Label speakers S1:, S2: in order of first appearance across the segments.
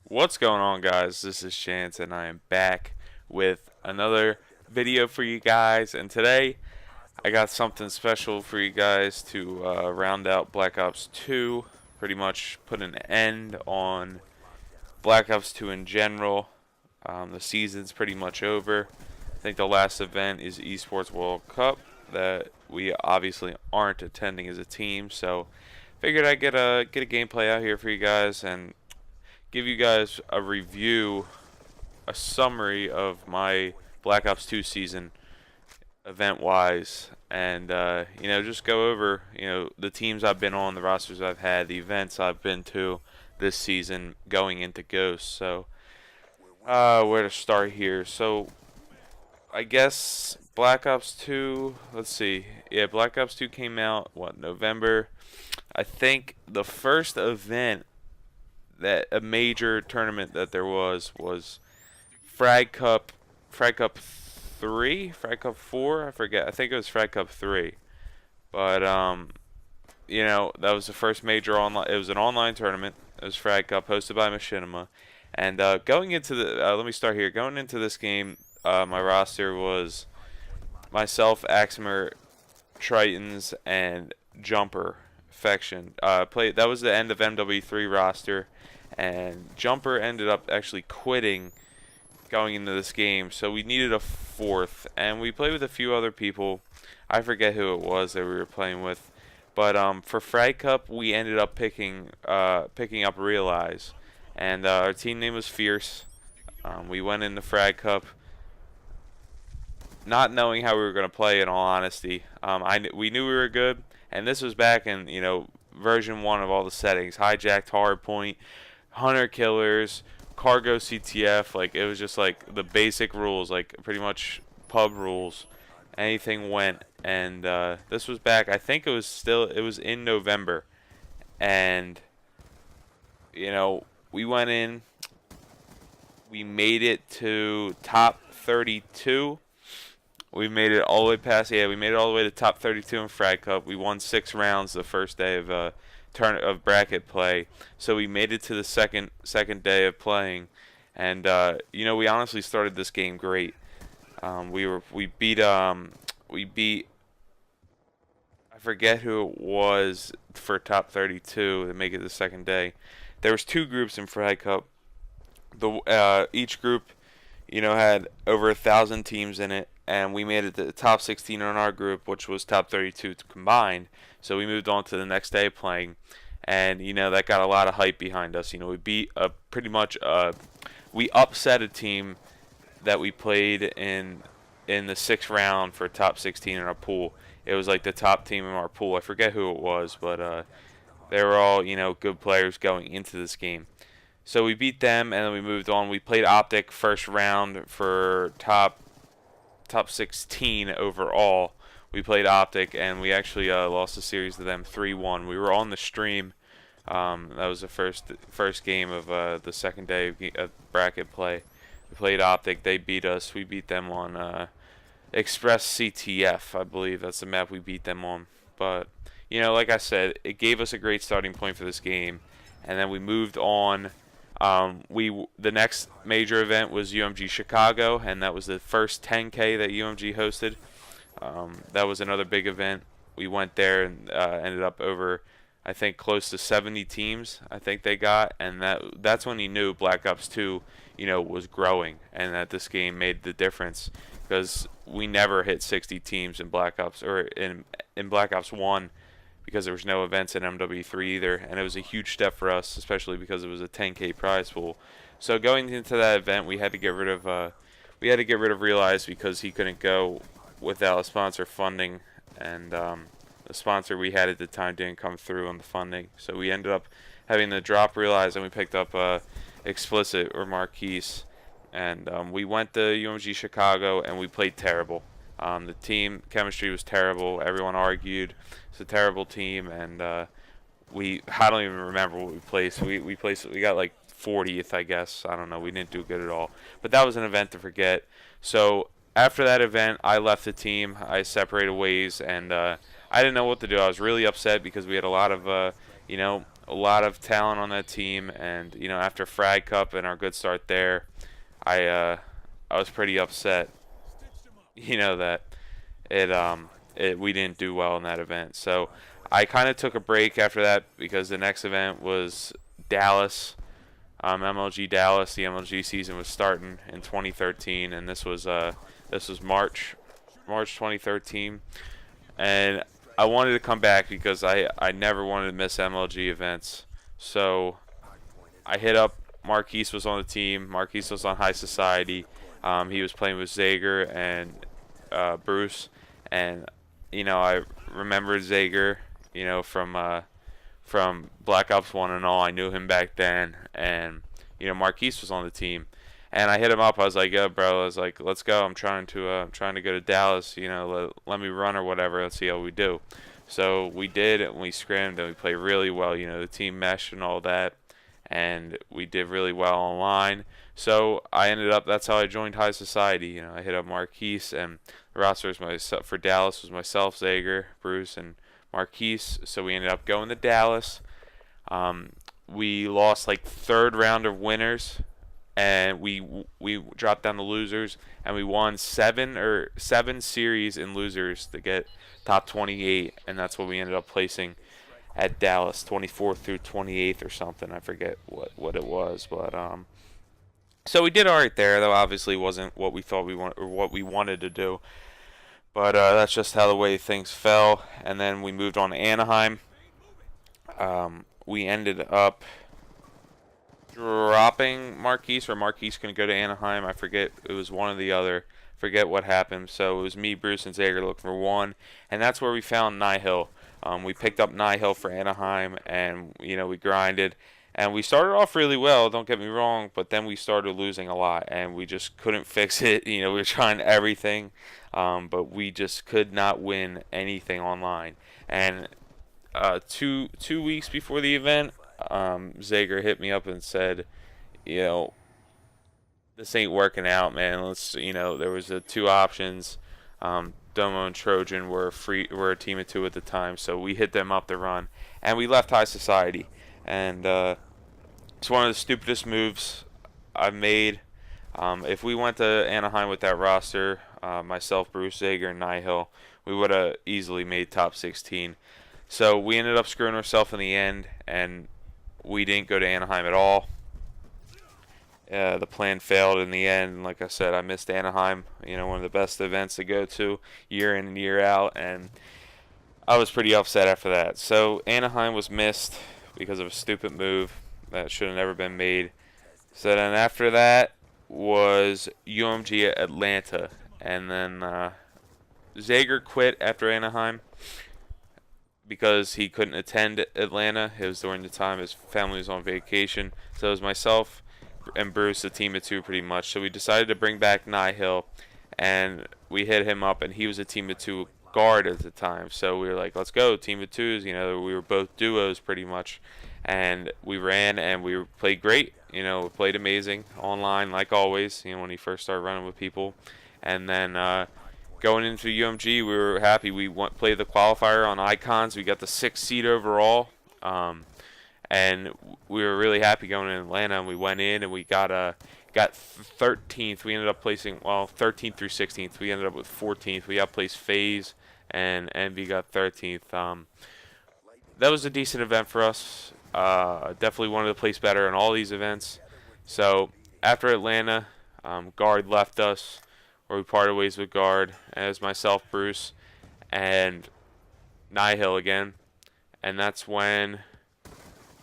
S1: What's going on, guys? This is Chance, and I am back with another video for you guys. And today, I got something special for you guys to round out Black Ops 2. Pretty much put an end on Black Ops 2 in general. The season's pretty much over. I think the last event is Esports World Cup that we obviously aren't attending as a team. So, figured I'd get a gameplay out here for you guys and give you guys a review, a summary of my Black Ops 2 season event-wise, and just go over the teams I've been on, the rosters I've had, the events I've been to this season going into Ghost. So, where to start here? So, I guess Black Ops 2. Let's see. Yeah, Black Ops 2 came out November. I think the first event that a major tournament that there was Frag Cup, Frag Cup 3, Frag Cup 4, I forget. I think it was Frag Cup 3. But that was the first major online. It was an online tournament. It was Frag Cup hosted by Machinima. And going into let me start here. Going into this game, my roster was myself, Aximer, Tritons, and Jumper Faction. That was the end of MW3 roster, and Jumper ended up actually quitting going into this game, so we needed a fourth, and we played with a few other people. I forget who it was that we were playing with, but for Frag Cup we ended up picking up Realize, and our team name was Fierce. We went into Frag Cup not knowing how we were going to play. In all honesty, we knew we were good, and this was back in version 1 of all the settings: hijacked, hardpoint, hunter killers, cargo CTF. Like, it was just like the basic rules, like pretty much pub rules. Anything went, and this was back. I think it was in November, and we went in. We made it to top 32. We made it all the way past. Yeah, we made it all the way to top 32 in Frag Cup. We won 6 rounds the first day of bracket play. So we made it to the second day of playing, and we honestly started this game great. We beat I forget who it was for top 32 to make it the second day. There was 2 groups in Frag Cup. Each group had over 1,000 teams in it, and we made it to the top 16 in our group, which was top 32 combined. So we moved on to the next day playing, and that got a lot of hype behind us. We beat we upset a team that we played in the 6th round for top 16 in our pool. It was like the top team in our pool. I forget who it was, but they were all good players going into this game. So we beat them, and then we moved on. We played Optic first round for top 16 overall. We played Optic, and we actually lost the series to them 3-1. We were on the stream. That was the first game of the second day of bracket play. We played Optic. They beat us. We beat them on Express CTF, I believe. That's the map we beat them on. But like I said, it gave us a great starting point for this game, and then we moved on. The next major event was UMG Chicago, and that was the first 10K that UMG hosted. That was another big event. We went there and ended up over, I think, close to 70 teams. I think they got, and that's when he knew Black Ops 2, was growing, and that this game made the difference, because we never hit 60 teams in Black Ops or in Black Ops 1, because there was no events in MW3 either, and it was a huge step for us, especially because it was a 10K prize pool. So going into that event, we had to get rid of Realize, because he couldn't go without a sponsor funding, and the sponsor we had at the time didn't come through on the funding. So we ended up having to drop Realize, and we picked up Explicit or Marquise, and we went to UMG Chicago, and we played terrible. The team chemistry was terrible. Everyone argued. It's a terrible team, and I don't even remember what we placed. We got like 40th, I guess. I don't know. We didn't do good at all. But that was an event to forget. So after that event, I left the team. I separated ways, and I didn't know what to do. I was really upset because we had a lot of a lot of talent on that team, and after Frag Cup and our good start there, I was pretty upset, that we didn't do well in that event. So I kind of took a break after that because the next event was Dallas, MLG Dallas. The MLG season was starting in 2013, and this was March 2013, and I wanted to come back because I never wanted to miss MLG events. So I hit up Marquise was on the team. Marquise was on High Society. He was playing with Zager and Bruce, and I remembered Zager, from Black Ops 1 and all. I knew him back then, and Marquise was on the team, and I hit him up. I was like, "Yo, bro," I was like, "Let's go. I'm trying to go to Dallas. Let me run or whatever. Let's see how we do." So we did, and we scrimmed, and we played really well. The team meshed and all that, and we did really well online. So I ended up. That's how I joined High Society. I hit up Marquise, and the roster was for Dallas was myself, Zager, Bruce, and Marquise. So we ended up going to Dallas. We lost like third round of winners, and we dropped down to losers, and we won seven series in losers to get top 28, and that's what we ended up placing at Dallas, 24th through 28th or something. I forget what it was, but so we did all right there. Though obviously wasn't what we thought we want or what we wanted to do, but that's just how the way things fell. And then we moved on to Anaheim. We ended up dropping Marquise, or Marquise couldn't go to Anaheim. I forget. It was one or the other. Forget what happened. So it was me, Bruce, and Zager looking for one, and that's where we found Nihil. We picked up Nihil for Anaheim, and we grinded, and we started off really well. Don't get me wrong, but then we started losing a lot, and we just couldn't fix it. We were trying everything, but we just could not win anything online. And two weeks before the event, Zager hit me up and said, this ain't working out, man. There was two options. Domo and Trojan were a team of two at the time, so we hit them up to run, and we left High Society. And it's one of the stupidest moves I've made. If we went to Anaheim with that roster, myself, Bruce, Zager, and Nihil, we would have easily made top 16. So we ended up screwing ourselves in the end, and we didn't go to Anaheim at all. The plan failed in the end. Like I said, I missed Anaheim, one of the best events to go to year in and year out, and I was pretty upset after that. So Anaheim was missed because of a stupid move that should have never been made. So then after that was UMG Atlanta, and then Zager quit after Anaheim because he couldn't attend Atlanta. It was during the time his family was on vacation. So it was myself and Bruce, a team of two pretty much. So we decided to bring back Nihil, and we hit him up, and he was a team of two guard at the time. So we were like, let's go, team of twos. We were both duos pretty much, and we ran, and we played great. We played amazing online like always, when he first started running with people. And then going into UMG, we were happy. We played the qualifier on Icons. We got the 6th seed overall. And we were really happy going in Atlanta, and we went in and we got 13th. We ended up placing 13th through 16th. We ended up with 14th. We outplaced FaZe, and Envy got 13th. That was a decent event for us. Definitely wanted to place better in all these events. So after Atlanta, Guard left us, or we parted ways with Guard, as myself, Bruce, and Nihil again, and that's when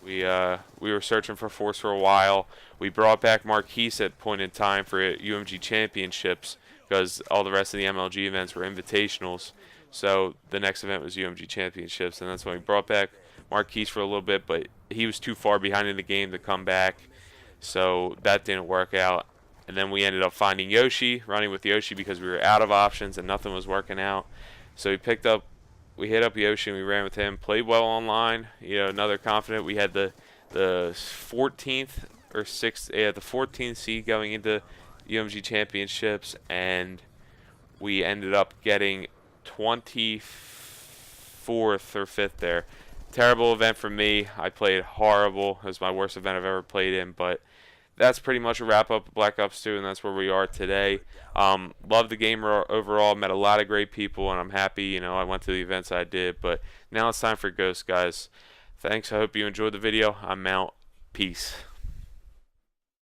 S1: we were searching for Force for a while. We brought back Marquise at point in time for UMG Championships because all the rest of the MLG events were invitationals. So the next event was UMG Championships, and that's when we brought back Marquise for a little bit, but he was too far behind in the game to come back, so that didn't work out. And then we ended up finding Yoshi, running with Yoshi because we were out of options and nothing was working out. So we hit up Yoshi and we ran with him, played well online, another confident. We had the 14th or 6th, the 14th seed going into UMG Championships, and we ended up getting 24th or 5th there. Terrible event for me. I played horrible. It was my worst event I've ever played in, but that's pretty much a wrap up of Black Ops 2, and that's where we are today. Love the game overall. Met a lot of great people, and I'm happy. I went to the events I did, but now it's time for Ghost, guys. Thanks. I hope you enjoyed the video. I'm out. Peace.